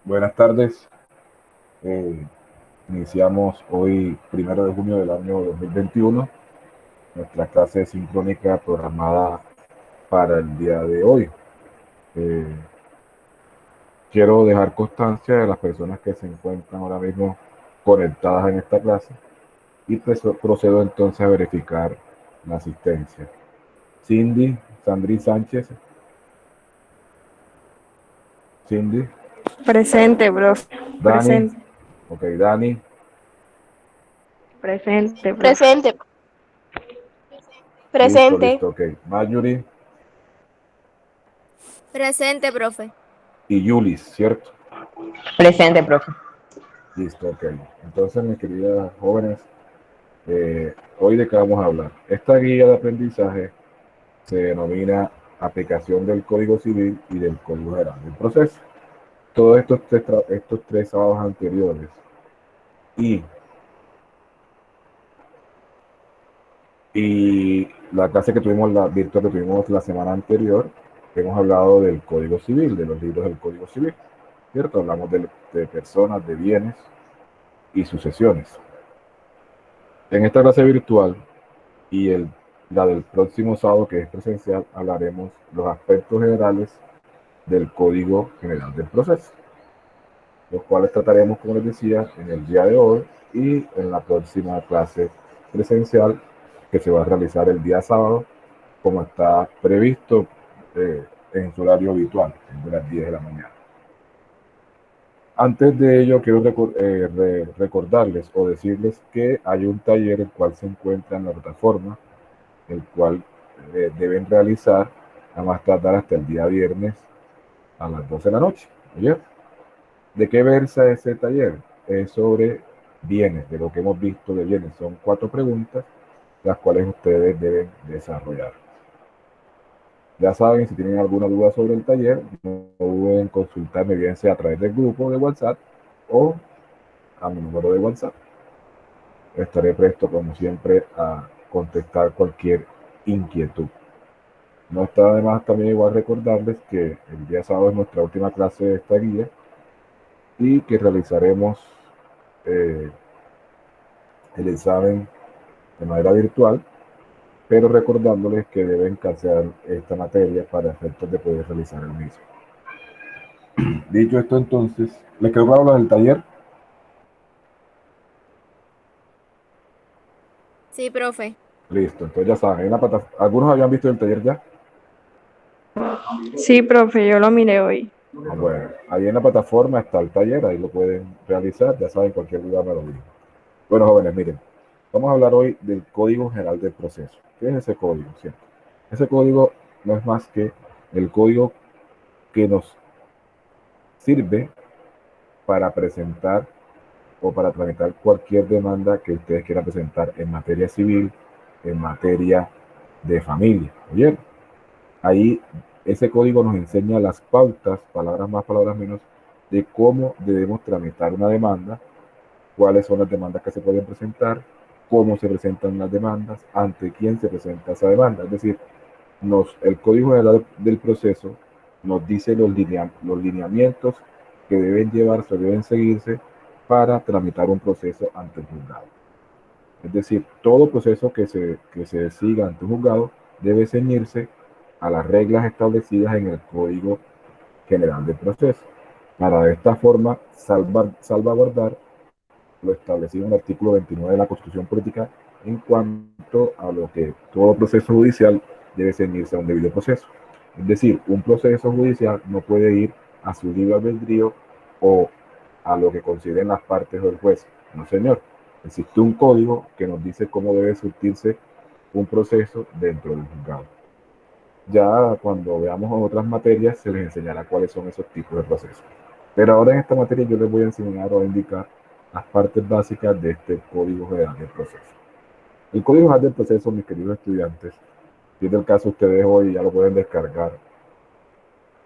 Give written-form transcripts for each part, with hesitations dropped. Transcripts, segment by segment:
Buenas tardes. Eh, Iniciamos hoy, 1 de junio del año 2021, nuestra clase sincrónica programada para el día de hoy. Eh, Quiero dejar constancia de las personas que se encuentran ahora mismo conectadas en esta clase y procedo entonces a verificar la asistencia. Cindy, Sandri Sánchez, Cindy, Presente, profe. Dani, Presente. ok, Dani, Presente, profe. Presente, listo, presente, listo, ok, Marjorie Presente, profe. y Yulis, ¿cierto? Presente, profe. Listo, ok. Entonces, mis queridas jóvenes, hoy de qué vamos a hablar. Esta guía de aprendizaje se denomina aplicación del Código Civil y del Código General del Proceso. Todos estos tres sábados anteriores y, y la clase que tuvimos, la virtual que tuvimos la semana anterior, hemos hablado del Código Civil, de los libros del Código Civil, ¿cierto? Hablamos de personas, de bienes y sucesiones. En esta clase virtual y la del próximo sábado, que es presencial, hablaremos los aspectos generales del Código General del Proceso, los cuales trataremos, como les decía, en el día de hoy y en la próxima clase presencial que se va a realizar el día sábado, como está previsto en su horario habitual, de las 10 de la mañana. Antes de ello, quiero recordarles o decirles que hay un taller el cual se encuentra en la plataforma, el cual deben realizar a más tardar hasta el día viernes a las 12 de la noche. ¿Oye? ¿De qué versa ese taller? Es sobre bienes, de lo que hemos visto de bienes. Son 4 preguntas, las cuales ustedes deben desarrollar. Ya saben, si tienen alguna duda sobre el taller, no duden en consultarme, bien sea a través del grupo de WhatsApp o a mi número de WhatsApp. Estaré presto, como siempre, a contestar cualquier inquietud. No está de más también igual recordarles que el día sábado es nuestra última clase de esta guía y que realizaremos eh, el examen de manera virtual, pero recordándoles que deben cancelar esta materia para efectos de poder realizar el mismo. Dicho esto, entonces, ¿les quedó claro lo del taller? Sí, profe. Listo, entonces ya saben, en la ¿algunos habían visto el taller ya? Sí, profe, yo lo miré hoy. Bueno, ahí en la plataforma está el taller, ahí lo pueden realizar, ya saben, cualquier duda me lo digan. Bueno, jóvenes, miren, vamos a hablar hoy del Código General del Proceso. ¿Qué es ese código? ¿Cierto? Ese código no es más que el código que nos sirve para presentar o para tramitar cualquier demanda que ustedes quieran presentar en materia civil, en materia de familia. ¿Oyeron? Ahí ese código nos enseña las pautas, palabras más, palabras menos, de cómo debemos tramitar una demanda, cuáles son las demandas que se pueden presentar, cómo se presentan las demandas, ante quién se presenta esa demanda. Es decir, el Código General del Proceso nos dice los lineamientos que deben llevarse o deben seguirse para tramitar un proceso ante el juzgado. Es decir, todo proceso que se siga ante un juzgado debe ceñirse a las reglas establecidas en el Código General del Proceso, para de esta forma salvaguardar lo establecido en el artículo 29 de la Constitución Política en cuanto a lo que todo proceso judicial debe ceñirse a un debido proceso. Es decir, un proceso judicial no puede ir a su libre albedrío o a lo que consideren las partes o el juez. No, señor. Existe un código que nos dice cómo debe surtirse un proceso dentro del juzgado. Ya cuando veamos otras materias se les enseñará cuáles son esos tipos de procesos. Pero ahora en esta materia yo les voy a enseñar o a indicar las partes básicas de este Código General del Proceso. El Código General del Proceso, mis queridos estudiantes, si es del caso ustedes hoy ya lo pueden descargar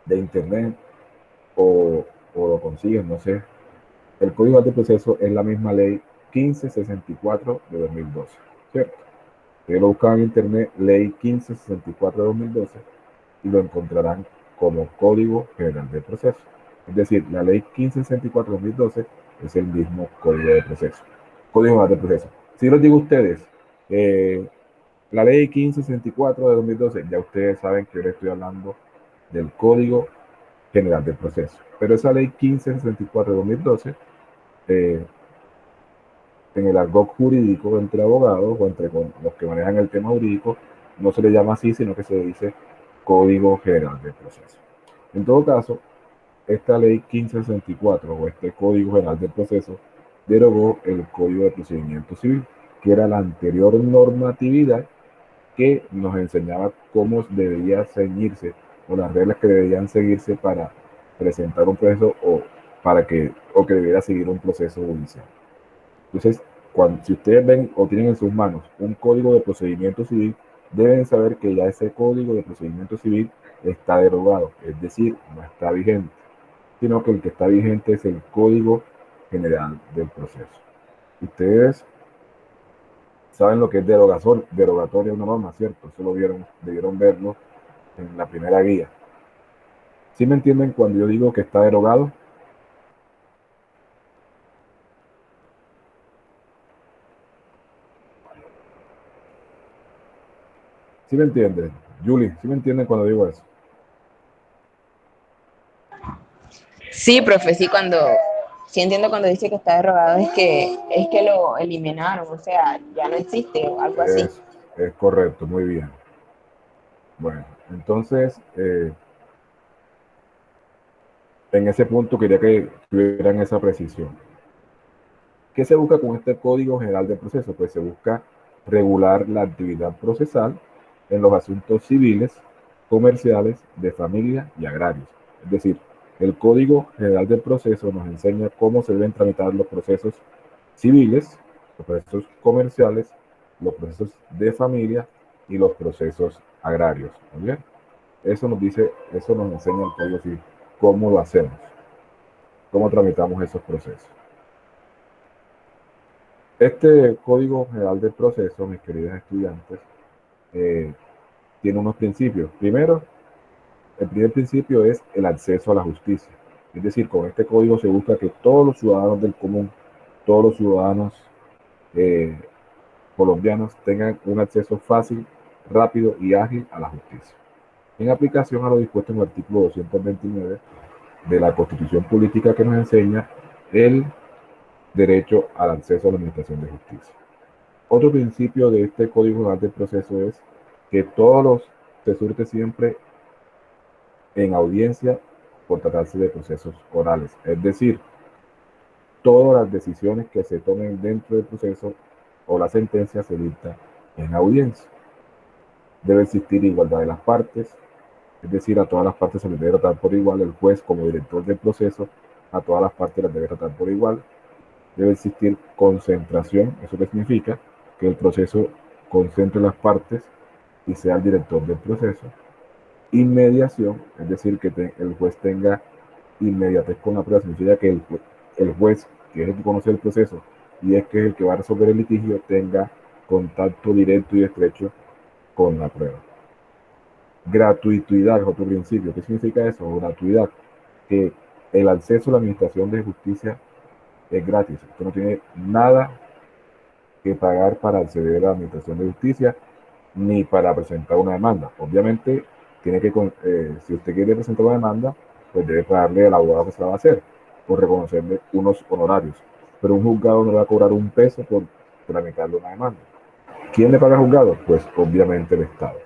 de internet o lo consiguen, no sé. El Código General del Proceso es la misma ley 1564 de 2012, ¿cierto? Ustedes lo buscan en internet, ley 1564 de 2012, y lo encontrarán como Código General del Proceso. Es decir, la ley 1564-2012 es el mismo código de proceso. Código general de proceso. Si les digo a ustedes, la ley 1564 de 2012, ya ustedes saben que yo les estoy hablando del código general del proceso. Pero esa ley 1564 de 2012, en el argot jurídico entre abogados o entre los que manejan el tema jurídico, no se le llama así, sino que se dice Código General del Proceso. En todo caso, esta ley 1564 o este Código General del Proceso derogó el Código de Procedimiento Civil, que era la anterior normatividad que nos enseñaba cómo debería ceñirse o las reglas que deberían seguirse para presentar un proceso o que debiera seguir un proceso judicial. Entonces, si ustedes ven o tienen en sus manos un código de procedimiento civil, deben saber que ya ese código de procedimiento civil está derogado, es decir, no está vigente, sino que el que está vigente es el Código General del Proceso. Ustedes saben lo que es derogatoria de una norma, ¿cierto? Eso debieron verlo en la primera guía. ¿Sí me entienden cuando yo digo que está derogado? ¿Sí me entienden? Julie, ¿sí me entienden cuando digo eso? Sí, profe, sí entiendo cuando dice que está derogado, es que lo eliminaron, o sea, ya no existe o algo así. Es correcto, muy bien. Bueno, entonces, en ese punto quería que tuvieran esa precisión. ¿Qué se busca con este Código General del Proceso? Pues se busca regular la actividad procesal en los asuntos civiles, comerciales, de familia y agrarios. Es decir, el Código General del Proceso nos enseña cómo se deben tramitar los procesos civiles, los procesos comerciales, los procesos de familia y los procesos agrarios. ¿Muy bien? Eso nos enseña el Código Civil, cómo lo hacemos, cómo tramitamos esos procesos. Este Código General del Proceso, mis queridos estudiantes, tiene unos principios. Primero, el primer principio es el acceso a la justicia. Es decir, con este código se busca que todos los ciudadanos del común, todos los ciudadanos colombianos tengan un acceso fácil, rápido y ágil a la justicia. En aplicación a lo dispuesto en el artículo 229 de la Constitución Política, que nos enseña el derecho al acceso a la administración de justicia. Otro principio de este Código General del Proceso es que se surte siempre en audiencia por tratarse de procesos orales. Es decir, todas las decisiones que se tomen dentro del proceso o la sentencia se dicta en audiencia. Debe existir igualdad de las partes, es decir, a todas las partes se les debe tratar por igual. El juez, como director del proceso, a todas las partes las debe tratar por igual. Debe existir concentración. ¿Eso qué significa? Que el proceso concentre las partes y sea el director del proceso. Inmediación, es decir, que el juez tenga inmediatez con la prueba, significa que el juez, que es el que conoce el proceso y es que es el que va a resolver el litigio, tenga contacto directo y estrecho con la prueba. Gratuidad es otro principio. ¿Qué significa eso? Gratuidad. Que el acceso a la administración de justicia es gratis. Usted no tiene nada que pagar para acceder a la administración de justicia ni para presentar una demanda. Obviamente, si usted quiere presentar una demanda, pues debe pagarle al abogado que se la va a hacer, por reconocerle unos honorarios. Pero un juzgado no le va a cobrar un peso por tramitarle una demanda. ¿Quién le paga al juzgado? Pues obviamente el Estado.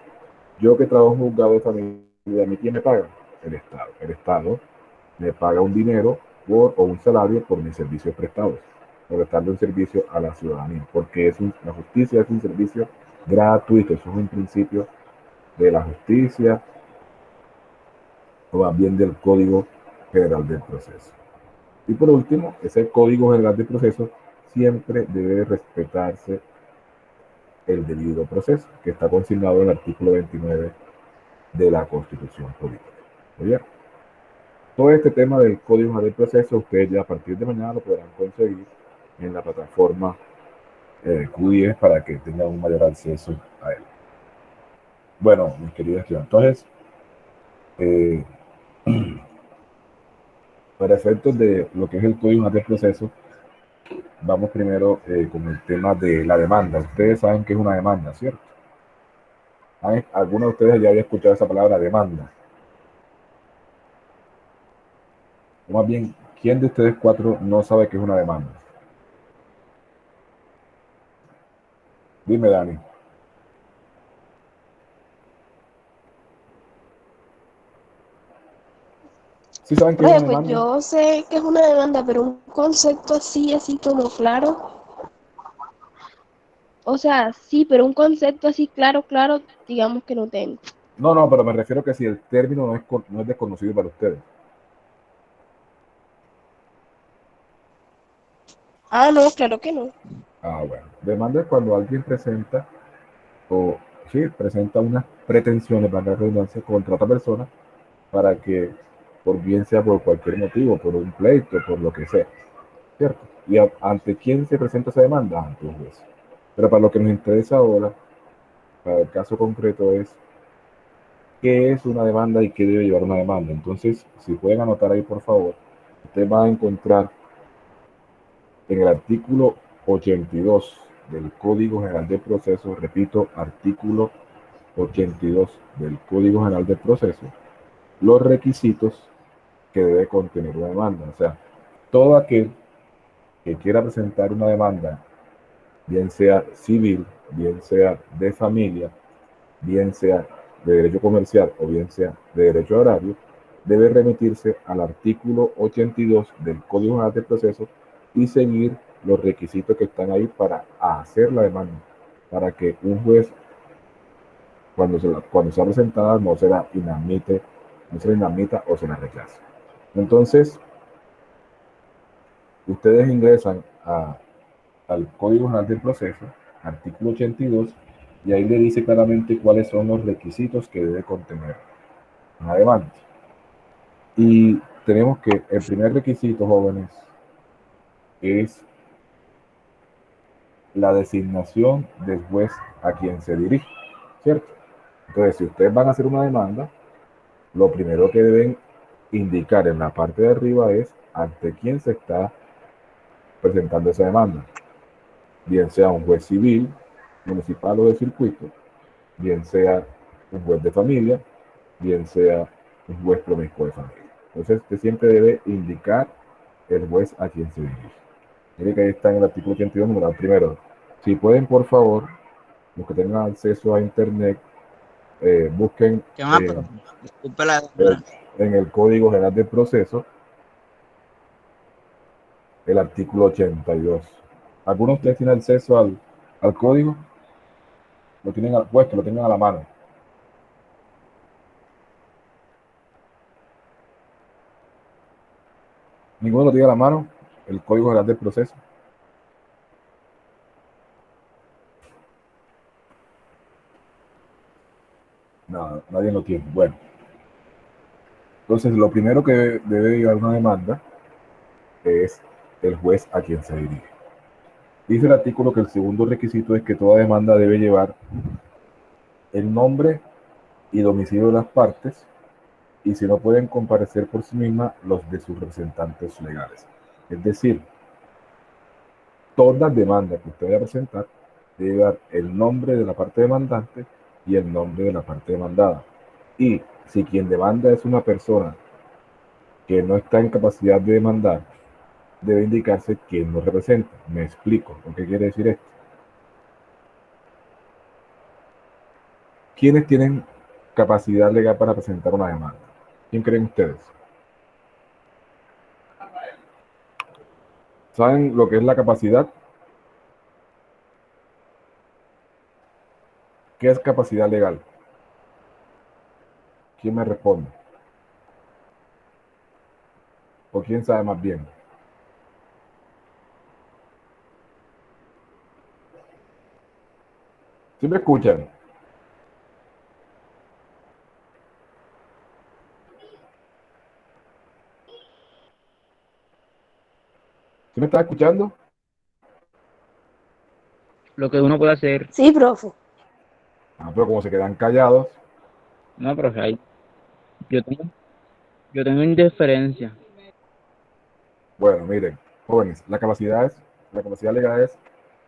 Yo que trabajo en un juzgado de familia, ¿a mí quién me paga? El Estado. El Estado me paga un dinero o un salario por mis servicios prestados, por prestarle un servicio a la ciudadanía, porque la justicia es un servicio gratuito. Eso es un principio de la justicia, o más bien del Código General del Proceso. Y por último, ese Código General del Proceso siempre debe respetarse el debido proceso, que está consignado en el artículo 29 de la Constitución Política. Muy bien. Todo este tema del Código General del Proceso, ustedes ya a partir de mañana lo podrán conseguir en la plataforma Q10 para que tengan un mayor acceso a él. Bueno, mis queridos estudiantes, entonces, Para efectos de lo que es el Código Nacional del Proceso, vamos primero con el tema de la demanda. Ustedes saben qué es una demanda, ¿cierto? ¿Alguno de ustedes ya había escuchado esa palabra demanda? O más bien, ¿quién de ustedes cuatro no sabe qué es una demanda? Dime, Dani. ¿Sí saben qué es una Pues demanda? yo sé que es una demanda, pero un concepto así como claro. O sea, sí, pero un concepto así claro, digamos que no tengo. No, pero me refiero que si el término no es desconocido para ustedes. Ah, no, claro que no. Bueno. Demanda es cuando alguien presenta, o sí, presenta unas pretensiones, para la redundancia, contra otra persona para que, por bien sea por cualquier motivo, por un pleito, por lo que sea, ¿cierto? ¿Y ante quién se presenta esa demanda? Ante un juez. Pero para lo que nos interesa ahora, para el caso concreto, es qué es una demanda y qué debe llevar una demanda. Entonces, si pueden anotar ahí, por favor, usted va a encontrar en el artículo 82 del Código General de Proceso, repito, artículo 82 del Código General de Proceso, los requisitos que debe contener una demanda. O sea, todo aquel que quiera presentar una demanda, bien sea civil, bien sea de familia, bien sea de derecho comercial o bien sea de derecho agrario, debe remitirse al artículo 82 del Código General de Proceso y seguir los requisitos que están ahí para hacer la demanda, para que un juez, cuando sea presentada, no se la inadmite, no se la inadmita o se la rechace. Entonces, ustedes ingresan al Código General del Proceso, artículo 82, y ahí le dice claramente cuáles son los requisitos que debe contener una demanda. Y tenemos que el primer requisito, jóvenes, es la designación del juez a quien se dirige, ¿cierto? Entonces, si ustedes van a hacer una demanda, lo primero que deben indicar en la parte de arriba es ante quién se está presentando esa demanda, bien sea un juez civil, municipal o de circuito, bien sea un juez de familia, bien sea un juez promiscuo de familia. Entonces, usted siempre debe indicar el juez a quien se dirige. Mire que ahí está en el artículo 82, numeral primero. Si pueden, por favor, los que tengan acceso a internet, busquen ¿Qué más, profe? Disculpe la el- demora. en el Código General de Proceso el artículo 82. ¿Algunos de ustedes tienen acceso al código? Lo tienen, pues que lo tengan a la mano. ¿Ninguno lo tiene a la mano? El Código General del Proceso. No, nadie lo tiene. Bueno, entonces lo primero que debe llevar una demanda es el juez a quien se dirige. Dice el artículo que el segundo requisito es que toda demanda debe llevar el nombre y domicilio de las partes, y si no pueden comparecer por sí mismas, los de sus representantes legales. Es decir, toda demanda que usted vaya a presentar debe llevar el nombre de la parte demandante y el nombre de la parte demandada. Y si quien demanda es una persona que no está en capacidad de demandar, debe indicarse quién lo representa. Me explico. ¿Qué quiere decir esto? ¿Quiénes tienen capacidad legal para presentar una demanda? ¿Quién creen ustedes? ¿Saben lo que es la capacidad? ¿Qué es capacidad legal? ¿Quién me responde? ¿O quién sabe más bien? ¿Sí me escuchan? ¿Sí me están escuchando? Lo que uno puede hacer. Sí, profe. Pero como se quedan callados, No, profe, yo tengo, yo tengo indiferencia. Bueno, miren, jóvenes, la capacidad legal es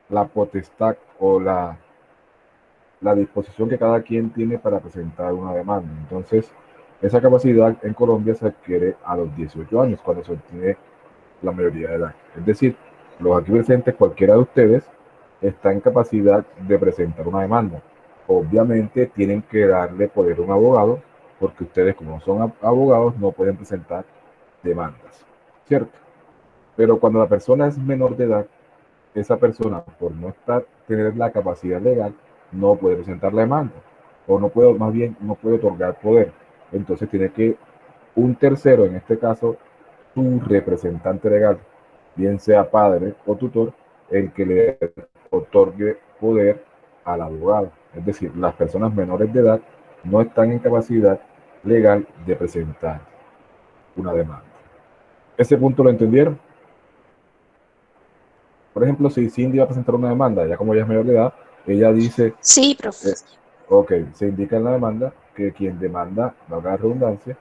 la potestad o la disposición que cada quien tiene para presentar una demanda. Entonces, esa capacidad en Colombia se adquiere a los 18 años, cuando se obtiene la mayoría de edad. Es decir, los aquí presentes, cualquiera de ustedes, está en capacidad de presentar una demanda. Obviamente tienen que darle poder a un abogado, porque ustedes, como son abogados, no pueden presentar demandas, ¿cierto? Pero cuando la persona es menor de edad, esa persona, por no tener la capacidad legal, no puede presentar la demanda, o no puede, más bien, no puede otorgar poder. Entonces tiene que un tercero, en este caso, tu representante legal, bien sea padre o tutor, el que le otorgue poder al abogado. Es decir, las personas menores de edad no están en capacidad legal de presentar una demanda. ¿Ese punto lo entendieron? Por ejemplo, si Cindy va a presentar una demanda, ya como ella es mayor de edad, ella dice, Sí, profe. ok, se indica en la demanda que quien demanda, valga la redundancia,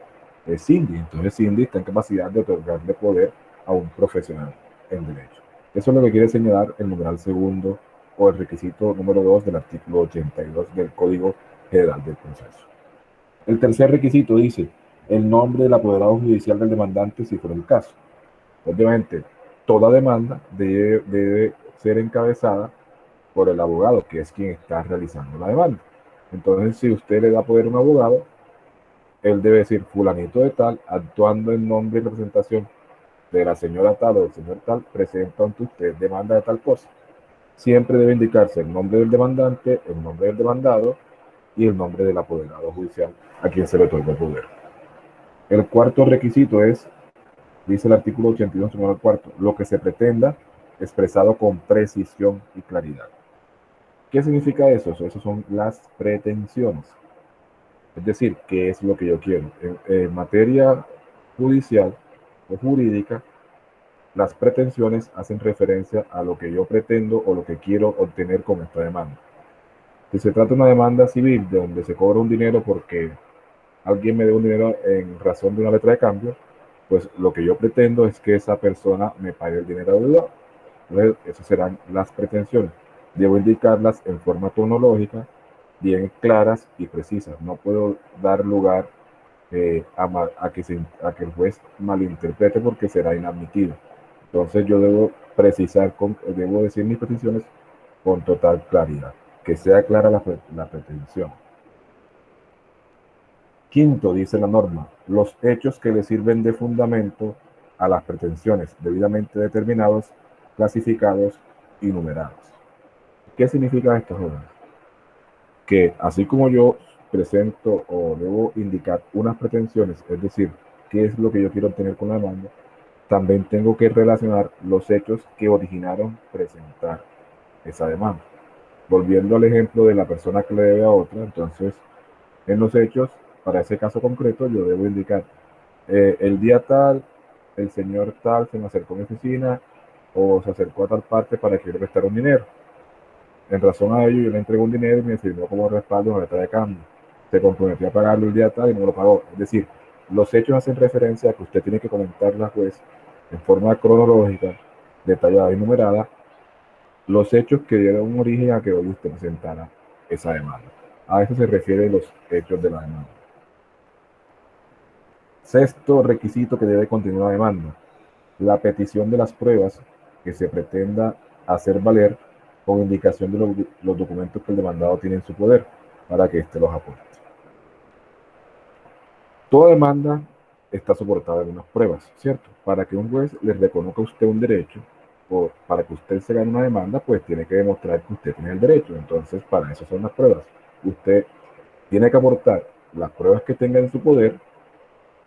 es Cindy. Entonces Cindy está en capacidad de otorgarle poder a un profesional en derecho. Eso es lo que quiere señalar el numeral segundo o el requisito número 2 del artículo 82 del Código General del Proceso. El tercer requisito dice el nombre del apoderado judicial del demandante si fuera el caso. Obviamente, toda demanda debe ser encabezada por el abogado, que es quien está realizando la demanda. Entonces, si usted le da poder a un abogado, él debe decir fulanito de tal, actuando en nombre y representación de la señora tal o del señor tal, presenta ante usted demanda de tal cosa. Siempre debe indicarse el nombre del demandante, el nombre del demandado y el nombre del apoderado judicial a quien se le otorga el poder. El cuarto requisito es, dice el artículo 82, número cuarto, lo que se pretenda expresado con precisión y claridad. ¿Qué significa eso? Eso son las pretensiones. Es decir, ¿qué es lo que yo quiero? En materia judicial o jurídica, las pretensiones hacen referencia a lo que yo pretendo o lo que quiero obtener con esta demanda. Si se trata de una demanda civil de donde se cobra un dinero porque alguien me dé un dinero en razón de una letra de cambio, pues lo que yo pretendo es que esa persona me pague el dinero deudor. Entonces, esas serán las pretensiones. Debo indicarlas en forma cronológica, bien claras y precisas. No puedo dar lugar a que el juez malinterprete porque será inadmitido. Entonces yo debo precisar, debo decir mis peticiones con total claridad, que sea clara la pretensión. Quinto, dice la norma, los hechos que le sirven de fundamento a las pretensiones debidamente determinados, clasificados y numerados. ¿Qué significa esto, jóvenes? Que así como yo presento o debo indicar unas pretensiones, es decir, qué es lo que yo quiero obtener con la demanda, también tengo que relacionar los hechos que originaron presentar esa demanda. Volviendo al ejemplo de la persona que le debe a otra, entonces, en los hechos, para ese caso concreto, yo debo indicar, el día tal, el señor tal se me acercó a mi oficina o se acercó a tal parte para que le prestara un dinero. En razón a ello, yo le entregué un dinero y me firmó como respaldo una letra de cambio. Se comprometió a pagarlo el día tal y no me lo pagó. Es decir, los hechos hacen referencia a que usted tiene que comentarle al juez en forma cronológica, detallada y numerada, los hechos que dieron origen a que hoy usted presentara esa demanda. A eso se refieren los hechos de la demanda. Sexto requisito que debe contener una demanda, la petición de las pruebas que se pretenda hacer valer con indicación de los documentos que el demandado tiene en su poder para que éste los aporte. Toda demanda está soportada en unas pruebas, ¿cierto? Para que un juez le reconozca a usted un derecho o para que usted se gane una demanda, pues tiene que demostrar que usted tiene el derecho. Entonces, para eso son las pruebas. Usted tiene que aportar las pruebas que tenga en su poder,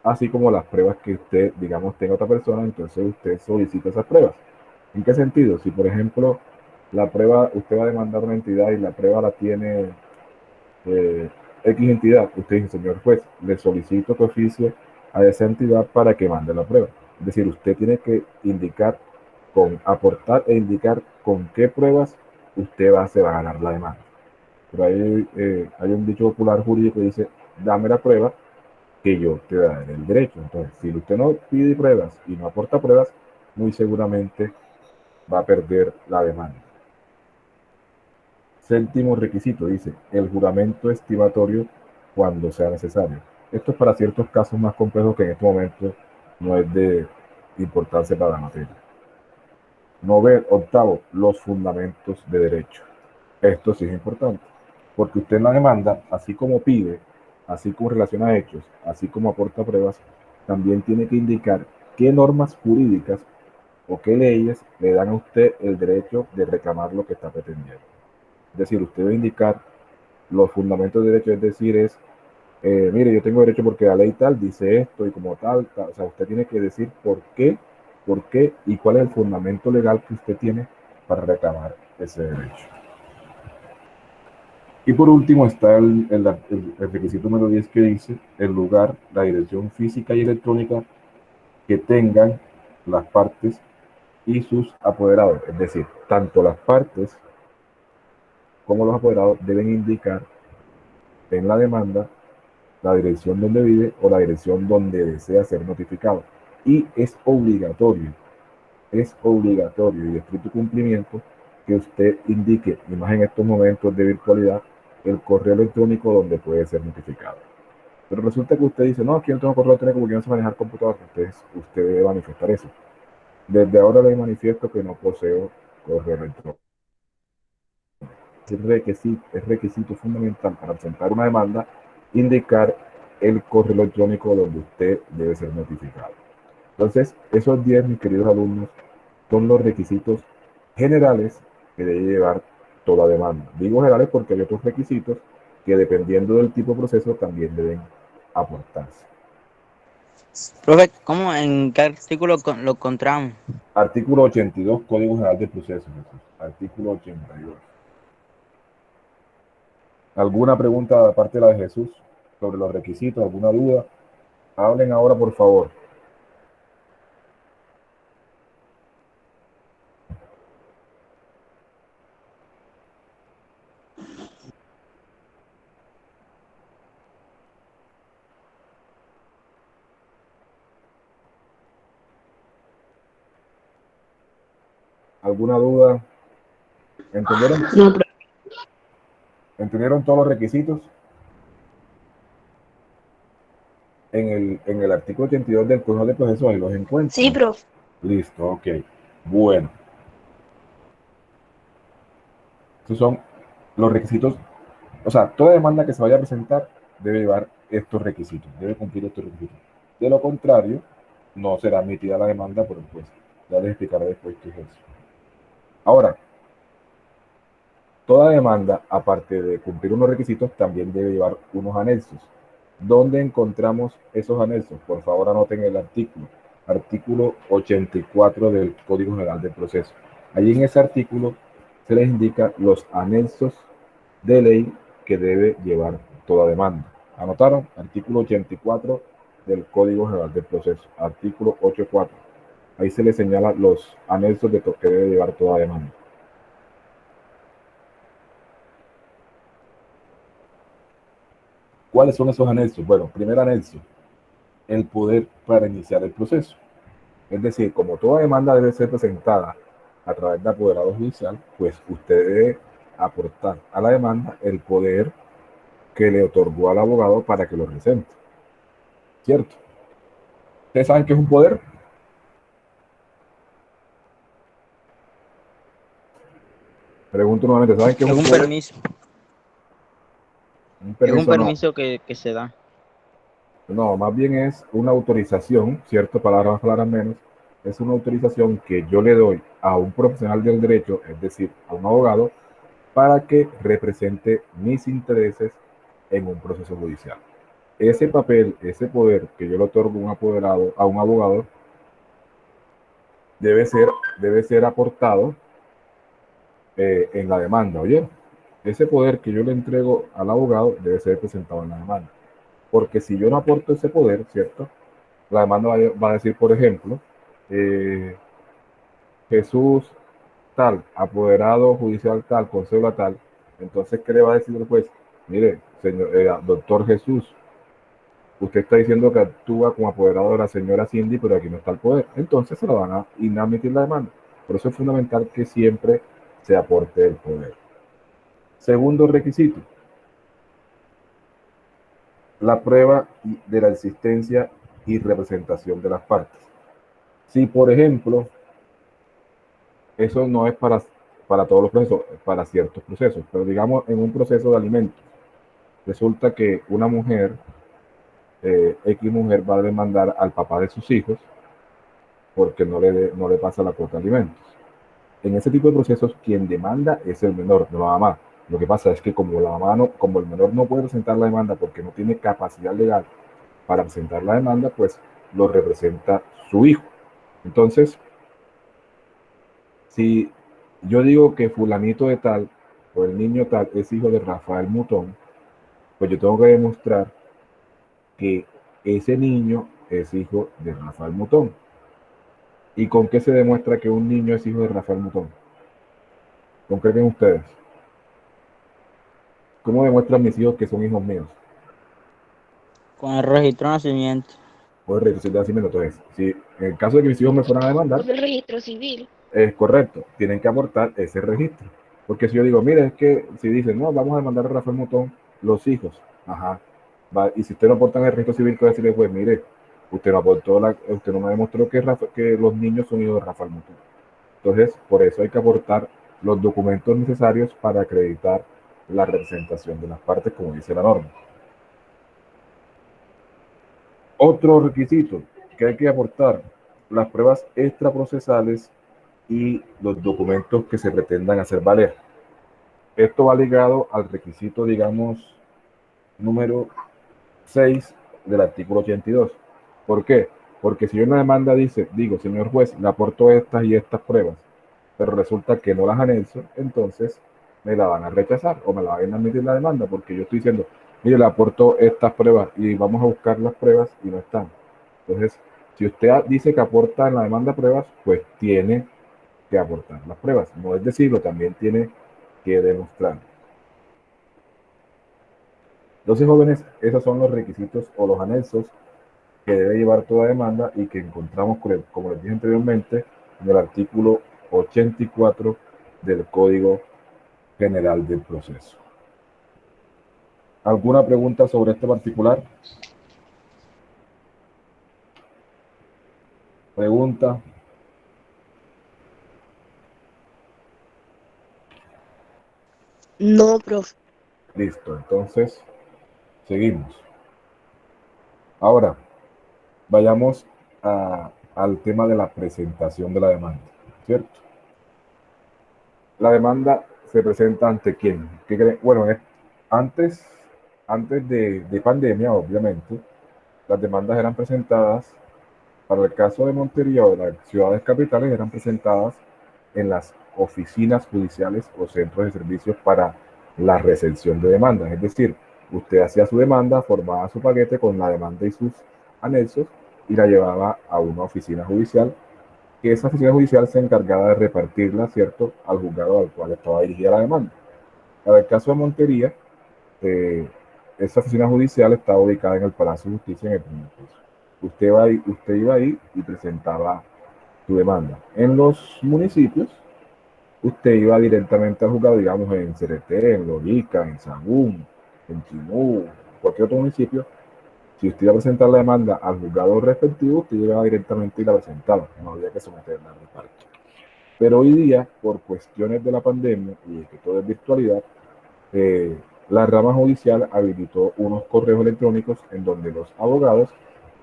así como las pruebas que usted, digamos, tenga otra persona, entonces usted solicita esas pruebas. ¿En qué sentido? Si, por ejemplo, la prueba, usted va a demandar una entidad y la prueba la tiene X entidad, usted dice, señor juez, le solicito que oficie a esa entidad para que mande la prueba. Es decir, usted tiene que indicar, aportar e indicar con qué pruebas usted se va a ganar la demanda. Pero hay un dicho popular jurídico que dice, dame la prueba que yo te daré el derecho. Entonces, si usted no pide pruebas y no aporta pruebas, muy seguramente va a perder la demanda. Séptimo requisito, dice, el juramento estimatorio cuando sea necesario. Esto es para ciertos casos más complejos que en este momento no es de importancia para la materia. Octavo, los fundamentos de derecho. Esto sí es importante, porque usted en la demanda, así como pide, así como relaciona hechos, así como aporta pruebas, también tiene que indicar qué normas jurídicas o qué leyes le dan a usted el derecho de reclamar lo que está pretendiendo. Es decir, usted debe indicar los fundamentos de derecho, es decir, mire, yo tengo derecho porque la ley tal dice esto y como tal, o sea, usted tiene que decir por qué y cuál es el fundamento legal que usted tiene para reclamar ese derecho. Y por último está el requisito número 10 que dice el lugar, la dirección física y electrónica que tengan las partes y sus apoderados. Es decir, tanto las partes como los apoderados deben indicar en la demanda la dirección donde vive o la dirección donde desea ser notificado. Y es obligatorio y de estricto cumplimiento que usted indique, y más en estos momentos de virtualidad, el correo electrónico donde puede ser notificado. Pero resulta que usted dice, no, aquí no tengo correo electrónico porque no sé manejar computador. Entonces usted debe manifestar eso. Desde ahora le manifiesto que no poseo correo electrónico. Es requisito fundamental para presentar una demanda indicar el correo electrónico donde usted debe ser notificado. Entonces, esos 10, mis queridos alumnos, son los requisitos generales que debe llevar toda demanda. Digo generales porque hay otros requisitos que dependiendo del tipo de proceso también deben aportarse. Profe, ¿cómo en qué artículo lo encontramos? Artículo 82, Código General de Procesos. Artículo 82. ¿Alguna pregunta aparte de la de Jesús sobre los requisitos? ¿Alguna duda? Hablen ahora, por favor. ¿Alguna duda? ¿Entendieron? No, profe. ¿Entendieron todos los requisitos? En el artículo 82 del Código de Procesos ahí los encuentran. Sí, profe. Listo, ok. Bueno. Estos son los requisitos. O sea, toda demanda que se vaya a presentar debe llevar estos requisitos, debe cumplir estos requisitos. De lo contrario, no será admitida la demanda por el juez. Ya les explicaré después qué es eso. Ahora, toda demanda, aparte de cumplir unos requisitos, también debe llevar unos anexos. ¿Dónde encontramos esos anexos? Por favor, anoten el artículo 84 del Código General del Proceso. Allí en ese artículo se les indica los anexos de ley que debe llevar toda demanda. ¿Anotaron? Artículo 84 del Código General del Proceso. Artículo 84. Ahí se les señala los anexos que debe llevar toda demanda. ¿Cuáles son esos anexos? Bueno, primer anexo, el poder para iniciar el proceso. Es decir, como toda demanda debe ser presentada a través de apoderado judicial, pues usted debe aportar a la demanda el poder que le otorgó al abogado para que lo presente. ¿Cierto? ¿Ustedes saben qué es un poder? Pregunto nuevamente, ¿saben qué es Es un un poder? permiso. Un Es un permiso no. permiso que se da. No, más bien es una autorización, ¿cierto? Palabras más, palabras menos. Es una autorización que yo le doy a un profesional del derecho, es decir, a un abogado, para que represente mis intereses en un proceso judicial. Ese papel, ese poder que yo le otorgo a un abogado, debe ser aportado en la demanda, ¿oye? Ese poder que yo le entrego al abogado debe ser presentado en la demanda. Porque si yo no aporto ese poder, ¿cierto? La demanda va a decir, por ejemplo, Jesús tal, apoderado judicial tal, con cédula tal. Entonces, ¿qué le va a decir el juez? Mire, señor, doctor Jesús, usted está diciendo que actúa como apoderado de la señora Cindy, pero aquí no está el poder. Entonces se lo van a inadmitir la demanda. Por eso es fundamental que siempre se aporte el poder. Segundo requisito, la prueba de la existencia y representación de las partes. Si, por ejemplo, eso no es para todos los procesos, para ciertos procesos, pero digamos en un proceso de alimentos, resulta que una mujer, X mujer, va a demandar al papá de sus hijos porque no le pasa la cuota de alimentos. En ese tipo de procesos, quien demanda es el menor, no la mamá. Lo que pasa es que como el menor no puede presentar la demanda porque no tiene capacidad legal para presentar la demanda, pues lo representa su hijo. Entonces, si yo digo que fulanito de tal o el niño tal es hijo de Rafael Mutón, pues yo tengo que demostrar que ese niño es hijo de Rafael Mutón. ¿Y con qué se demuestra que un niño es hijo de Rafael Mutón? ¿Con qué creen ustedes? ¿Cómo demuestran mis hijos que son hijos míos? Con el registro de nacimiento. Por el registro de nacimiento. Entonces, si en el caso de que mis hijos me fueran a demandar, Por el registro civil. es correcto, tienen que aportar ese registro. Porque si yo digo, mire, es que si dicen, no, vamos a demandar a Rafael Mutón, los hijos, ajá, va, y si usted no aporta en el registro civil, que va a decirle, pues mire, usted no aportó, usted no me demostró que los niños son hijos de Rafael Mutón. Entonces, por eso hay que aportar los documentos necesarios para acreditar la representación de las partes, como dice la norma. Otro requisito que hay que aportar, las pruebas extraprocesales y los documentos que se pretendan hacer valer. Esto va ligado al requisito, digamos, número 6 del artículo 82. ¿Por qué? Porque si yo en una demanda digo, señor juez, le aporto estas y estas pruebas, pero resulta que no las anexo, entonces me la van a rechazar o me la van a admitir la demanda, porque yo estoy diciendo, mire, le aporto estas pruebas y vamos a buscar las pruebas y no están. Entonces, si usted dice que aporta en la demanda pruebas, pues tiene que aportar las pruebas. No es decirlo, también tiene que demostrar. Entonces, jóvenes, esos son los requisitos o los anexos que debe llevar toda demanda y que encontramos, como les dije anteriormente, en el artículo 84 del Código General del Proceso. ¿Alguna pregunta sobre este particular? ¿Pregunta? No, profe. Listo, entonces seguimos. Ahora, vayamos al tema de la presentación de la demanda, ¿cierto? La demanda se presenta ante quién. ¿Qué creen? Bueno, antes de pandemia, obviamente, las demandas eran presentadas, para el caso de Montería o de las ciudades capitales, eran presentadas en las oficinas judiciales o centros de servicios para la recepción de demandas. Es decir, usted hacía su demanda, formaba su paquete con la demanda y sus anexos y la llevaba a una oficina judicial, que esa oficina judicial se encargaba de repartirla, ¿cierto?, al juzgado al cual estaba dirigida la demanda. En el caso de Montería, esa oficina judicial estaba ubicada en el Palacio de Justicia en el primer piso. Usted iba ahí y presentaba su demanda. En los municipios, usted iba directamente al juzgado, digamos en Cereté, en Lorica, en Sagún, en Chimú, cualquier otro municipio. Si usted iba a presentar la demanda al juzgado respectivo, usted llegaba directamente y la presentaba, no había que someterla al reparto. Pero hoy día, por cuestiones de la pandemia y de que todo es virtualidad, la rama judicial habilitó unos correos electrónicos en donde los abogados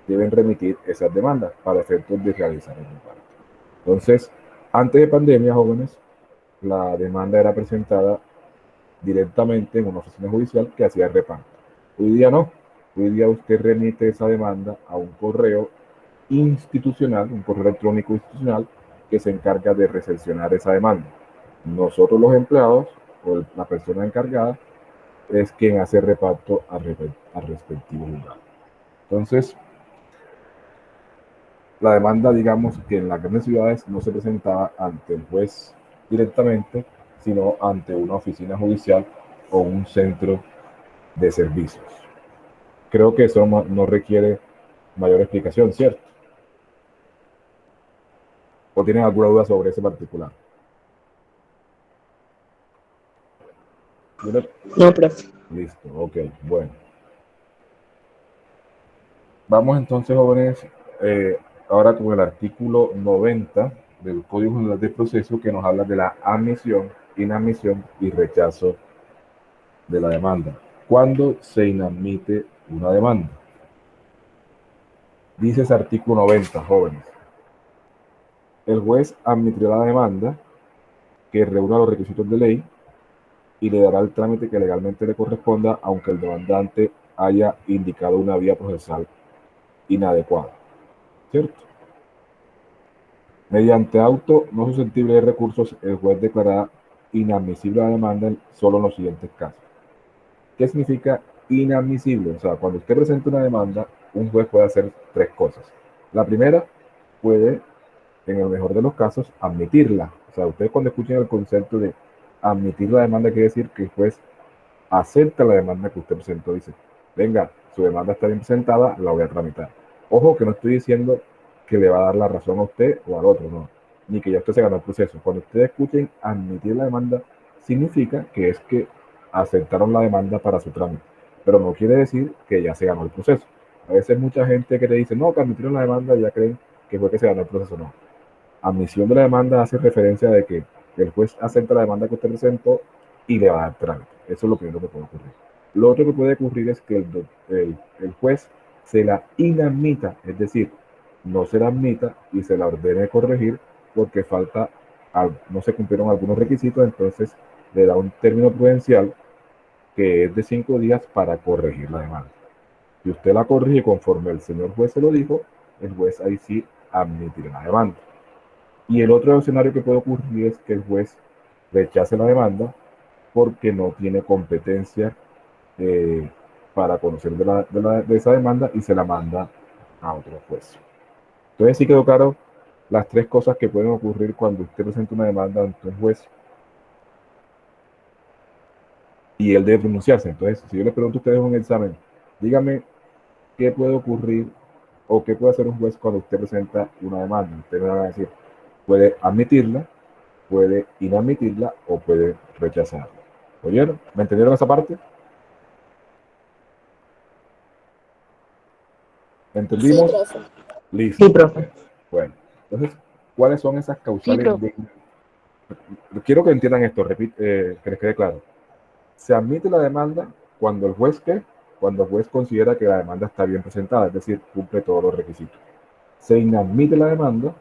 deben remitir esas demandas para efectos de realizar el reparto. Entonces, antes de pandemia, jóvenes, la demanda era presentada directamente en una oficina judicial que hacía el reparto. Hoy día no. Hoy día usted remite esa demanda a un correo institucional, un correo electrónico institucional que se encarga de recepcionar esa demanda. Nosotros los empleados o la persona encargada es quien hace reparto al respectivo juzgado. Entonces, la demanda, digamos que en las grandes ciudades no se presentaba ante el juez directamente, sino ante una oficina judicial o un centro de servicios. ¿Ok? creo que eso no requiere mayor explicación, ¿cierto? ¿O tienen alguna duda sobre ese particular? No, profe. Listo, ok, bueno. Vamos entonces, jóvenes, ahora con el artículo 90 del Código General de Proceso, que nos habla de la admisión, inadmisión y rechazo de la demanda. ¿Cuándo se inadmite una demanda? Dice ese artículo 90, jóvenes. El juez admitirá la demanda que reúna los requisitos de ley y le dará el trámite que legalmente le corresponda, aunque el demandante haya indicado una vía procesal inadecuada, ¿cierto? Mediante auto no susceptible de recursos, el juez declarará inadmisible la demanda solo en los siguientes casos. ¿Qué significa inadmisible? O sea, cuando usted presenta una demanda, un juez puede hacer tres cosas. La primera, puede, en el mejor de los casos, admitirla. O sea, ustedes cuando escuchen el concepto de admitir la demanda, quiere decir que el juez acepta la demanda que usted presentó. Dice, venga, su demanda está bien presentada, la voy a tramitar. Ojo que no estoy diciendo que le va a dar la razón a usted o al otro, no. Ni que ya usted se ganó el proceso. Cuando ustedes escuchen admitir la demanda, significa que es que aceptaron la demanda para su trámite. Pero no quiere decir que ya se ganó el proceso. A veces mucha gente que le dice, no, que admitieron la demanda, ya creen que fue que se ganó el proceso. No. Admisión de la demanda hace referencia de que el juez acepta la demanda que usted presentó y le va a dar trámite. Eso es lo primero que puede ocurrir. Lo otro que puede ocurrir es que el juez se la inadmita, es decir, no se la admita y se la ordene corregir porque no se cumplieron algunos requisitos, entonces le da un término prudencial que es de 5 días para corregir la demanda. Si usted la corrige conforme el señor juez se lo dijo, el juez ahí sí admitirá la demanda. Y el otro escenario que puede ocurrir es que el juez rechace la demanda porque no tiene competencia para conocer de esa demanda y se la manda a otro juez. Entonces sí quedó claro las tres cosas que pueden ocurrir cuando usted presenta una demanda ante un juez y él debe pronunciarse. Entonces, si yo les pregunto a ustedes en un examen, díganme qué puede ocurrir o qué puede hacer un juez cuando usted presenta una demanda. Ustedes me van a decir, puede admitirla, puede inadmitirla o puede rechazarla. ¿Oyeron? ¿Me entendieron esa parte? ¿Entendimos? Sí, profe. Listo. Sí, profe. Bueno, entonces, ¿cuáles son esas Sí, causales? profe. Quiero que entiendan esto, que les quede claro. Se admite la demanda cuando el juez considera que la demanda está bien presentada, es decir, cumple todos los requisitos. Se inadmite la demanda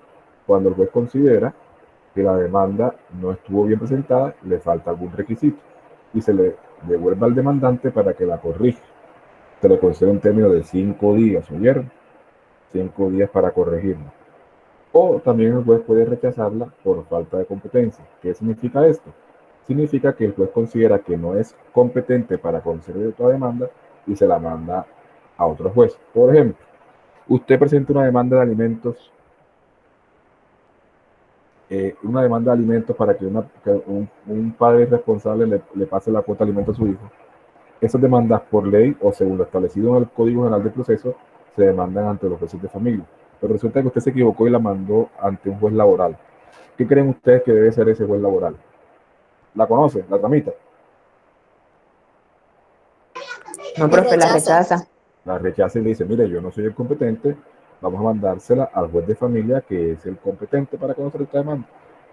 cuando el juez considera que la demanda no estuvo bien presentada, le falta algún requisito y se le devuelve al demandante para que la corrija. Se le concede un término de 5 días, ¿oyeron? 5 días para corregirla. O también el juez puede rechazarla por falta de competencia. ¿Qué significa esto? Significa que el juez considera que no es competente para conceder otra demanda y se la manda a otro juez. Por ejemplo, usted presenta una demanda de alimentos para que un padre responsable le pase la cuota de alimentos a su hijo. Esas demandas por ley o según lo establecido en el Código General de Proceso se demandan ante los jueces de familia. Pero resulta que usted se equivocó y la mandó ante un juez laboral. ¿Qué creen ustedes que debe ser ese juez laboral? ¿La conoce? ¿La tramita? No, profe, la rechaza. La rechaza y le dice, mire, yo no soy el competente, vamos a mandársela al juez de familia que es el competente para conocer esta demanda.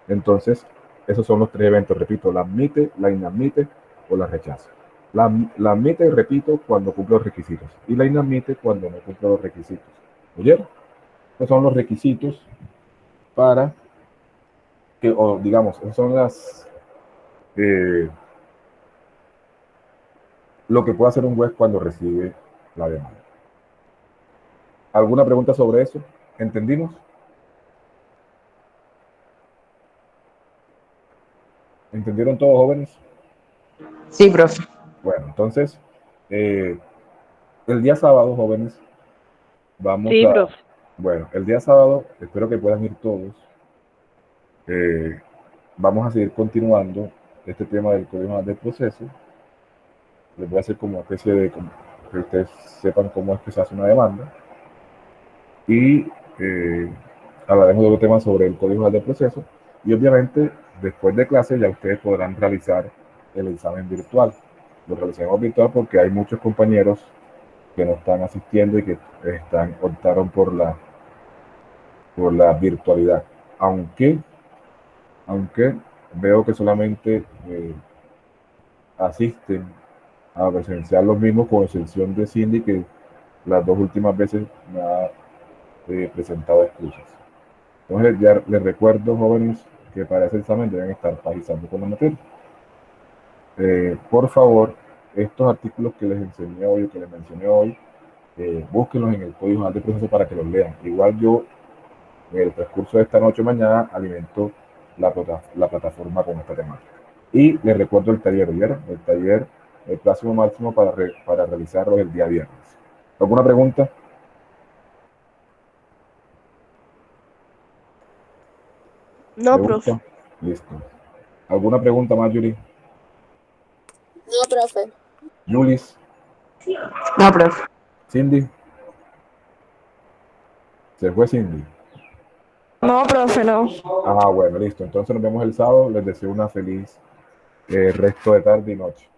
Entonces, esos son los tres eventos, repito, la admite, la inadmite o la rechaza. La admite, repito, cuando cumple los requisitos y la inadmite cuando no cumple los requisitos. ¿Oyeron? Esos son los requisitos para que, o digamos, esas son lo que puede hacer un juez cuando recibe la demanda. ¿Alguna pregunta sobre eso? ¿Entendimos? ¿Entendieron todos, jóvenes? Sí, profe. Bueno, entonces, el día sábado, jóvenes, Sí, profe. Bueno, el día sábado, espero que puedan ir todos. Vamos a seguir continuando este tema del Código Nacional del Proceso. Les voy a hacer como una especie de que ustedes sepan cómo es que se hace una demanda. Y hablaremos de otro tema sobre el Código General del Proceso. Y obviamente, después de clase, ya ustedes podrán realizar el examen virtual. Lo realizaremos virtual porque hay muchos compañeros que no están asistiendo y que optaron por la virtualidad. Aunque veo que solamente asisten a presenciar los mismos, con excepción de Cindy, que las 2 últimas veces me ha presentado excusas. Entonces ya les recuerdo, jóvenes, que para ese examen deben estar pagizando con la materia. Por favor, estos artículos que les enseñé hoy o que les mencioné hoy, búsquenlos en el Código General de Proceso para que los lean. Igual yo, en el transcurso de esta noche o mañana, alimento la plataforma con esta temática. Y les recuerdo el taller, ¿vieron? El taller, el plazo máximo para realizarlo el día viernes. ¿Alguna pregunta? No, ¿Me profe. gusta? Listo. ¿Alguna pregunta más, Yuri? No, profe. Julis, No, profe. Cindy. Se fue Cindy. No, profe, no. Ah, bueno, listo. Entonces nos vemos el sábado. Les deseo una feliz resto de tarde y noche.